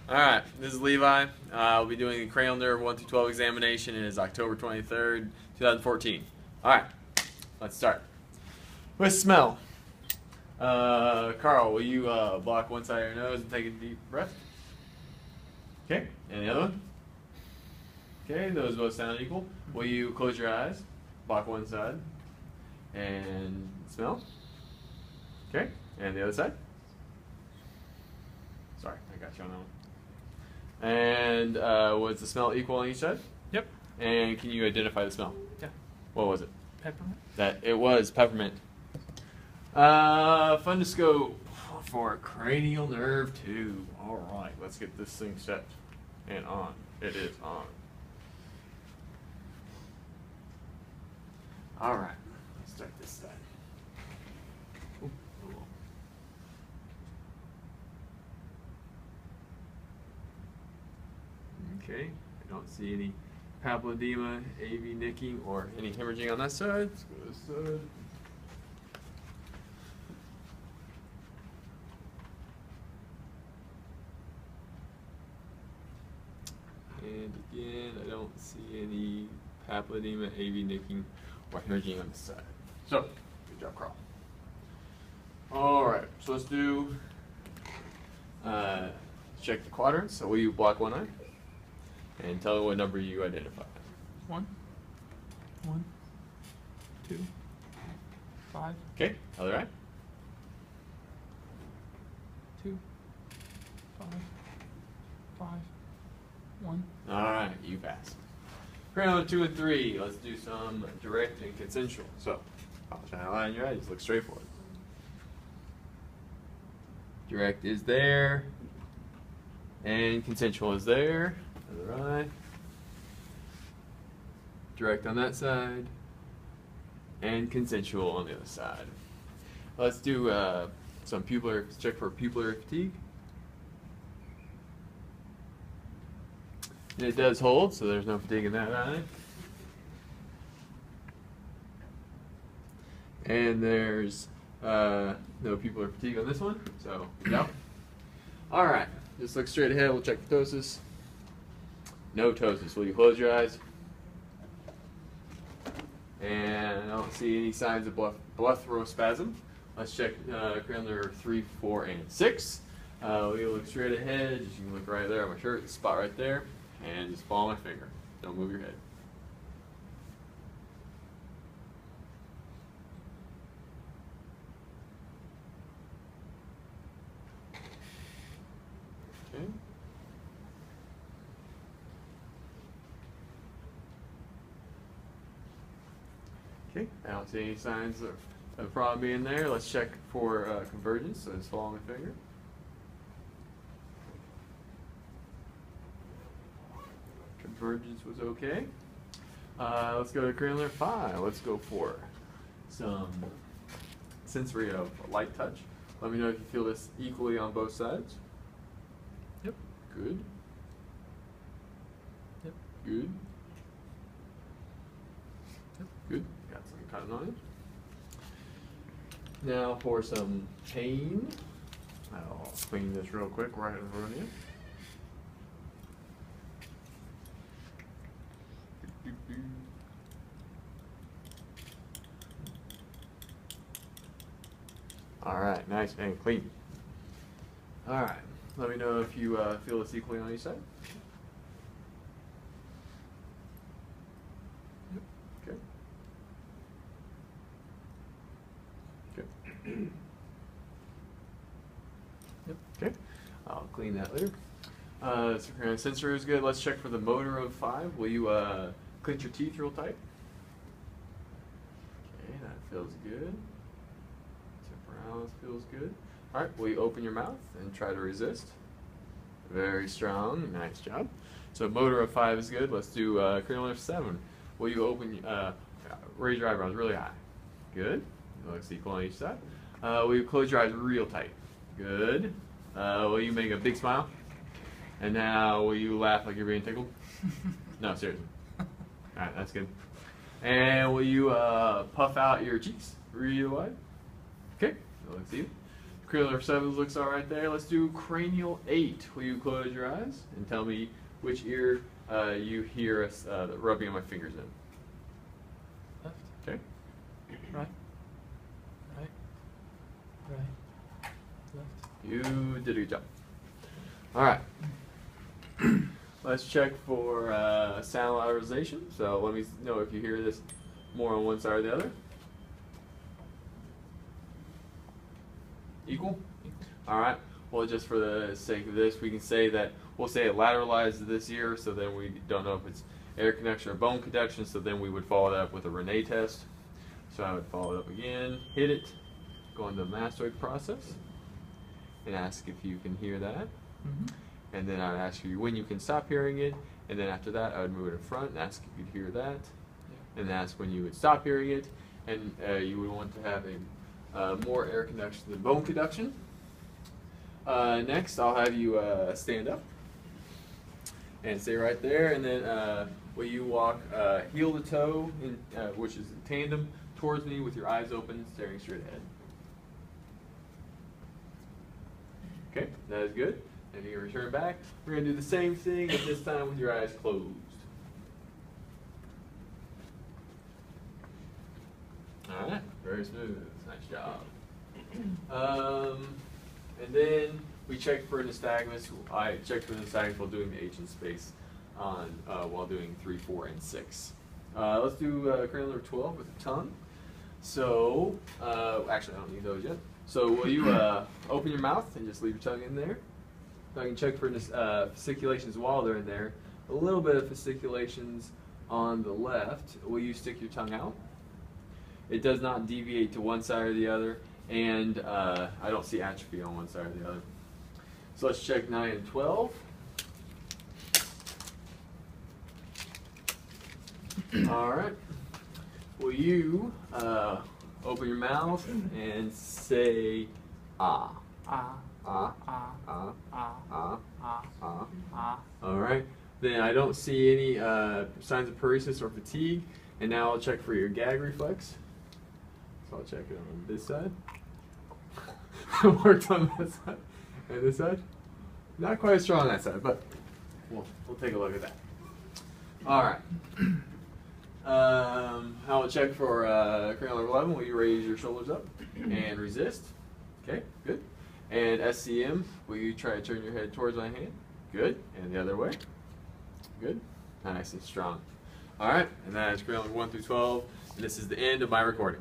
Alright, this is Levi. We'll be doing the cranial nerve 1 through 12 examination. It is October 23rd, 2014. Alright, let's start. With smell. Carl, will you block one side of your nose and take a deep breath? Okay, and the other one? Okay, those both sound equal. Will you close your eyes, block one side, and smell? Okay, and the other side? Sorry, I got you on that one. And was the smell equal on each side? Yep. And can you identify the smell? Yeah. What was it? Peppermint. That it was peppermint. Fundoscope for cranial nerve 2. All right, let's get this thing set and on. It is on. All right, let's start this side. Ooh, a little. Okay, I don't see any papilledema, AV nicking, or any hemorrhaging on that side. Let's go to this side. And again, I don't see any papilledema, AV nicking, or hemorrhaging on this side. So, good job, Carl. All right, so let's do, check the quadrants. So will you block one eye? And tell me what number you identify. 1, 2, 5, Okay, other eye. 2, 5, 5, 1. All right, you pass. Cranial 2 and 3. Let's do some direct and consensual. So, I'll try to line your eye. Just look straight for it. Direct is there, and consensual is there. Other eye. Direct on that side, and consensual on the other side. Let's do some pupillary, check for pupillary fatigue. And it does hold, so there's no fatigue in that eye. And there's no pupillar fatigue on this one, so no. All right, just look straight ahead. We'll check for ptosis. No ptosis. Will you close your eyes? And I don't see any signs of blepharospasm. Let's check cranial nerve 3, 4, and 6. We'll look straight ahead. You can look right there on my shirt, the spot right there, and just follow my finger. Don't move your head. Okay. Okay, I don't see any signs of a problem being there. Let's check for convergence, so just follow my finger. Convergence was okay. Let's go to cranial nerve 5. Let's go for some sensory of light touch. Let me know if you feel this equally on both sides. Yep. Good. Yep. Good. Yep. Good. Got some cotton on it. Now for some pain. I'll clean this real quick right in front of you. All right, nice and clean. All right, let me know if you feel this equally on each side. Okay. Okay. Yep. Okay. I'll clean that later. So sensor is good. Let's check for the motor of 5. Will you clench your teeth real tight? Okay, that feels good. Temporalis feels good. All right, will you open your mouth and try to resist? Very strong. Nice job. So motor of 5 is good. Let's do cranial nerve 7. Will you open, raise your eyebrows really high? Good. It looks equal on each side. Will you close your eyes real tight? Good. Will you make a big smile? And now will you laugh like you're being tickled? No, seriously. All right, that's good. And will you puff out your cheeks real wide? Okay, that looks even. Cranial number 7 looks all right there. Let's do cranial 8. Will you close your eyes and tell me which ear you hear us rubbing my fingers in? Left. Okay. Right. Right. Right. Left. You did a good job. All right. Let's check for sound lateralization. So let me know if you hear this more on one side or the other. Equal? All right. Well, just for the sake of this, we can say that we'll say it lateralized this year, so then we don't know if it's air conduction or bone conduction, so then we would follow that up with a Rene test. So I would follow it up again, hit it, go into the mastoid process, and ask if you can hear that. Mm-hmm. And then I would ask you when you can stop hearing it, and then after that I would move it in front and ask if you could hear that, and ask when you would stop hearing it, and you would want to have a more air conduction than bone conduction. Next, I'll have you stand up and stay right there, and then will you walk heel to toe, which is in tandem, towards me with your eyes open, staring straight ahead. Okay, that is good. And you return back. We're going to do the same thing, but this time with your eyes closed. All right, very smooth. Nice job. And then we checked for nystagmus. I checked for nystagmus while doing the H in space on while doing 3, 4, and 6. Let's do cranial number 12 with the tongue. So, actually, I don't need those yet. So, will you open your mouth and just leave your tongue in there? So I can check for fasciculations while they're in there. A little bit of fasciculations on the left. Will you stick your tongue out? It does not deviate to one side or the other, and I don't see atrophy on one side or the other. So let's check 9 and 12. All right. Will you open your mouth and say ah? Ah. Ah. Ah. Ah. Ah. Ah. Ah. Ah. Ah. All right. Then I don't see any signs of paresis or fatigue. And now I'll check for your gag reflex. So I'll check it on this side. Worked on that side. And this side. Not quite as strong on that side, but we'll take a look at that. All right. I will check for cranial number 11. Will you raise your shoulders up and resist? Okay, good. And SCM, will you try to turn your head towards my hand? Good. And the other way. Good. Nice and strong. All right. And that is cranial number 1 through 12. And this is the end of my recording.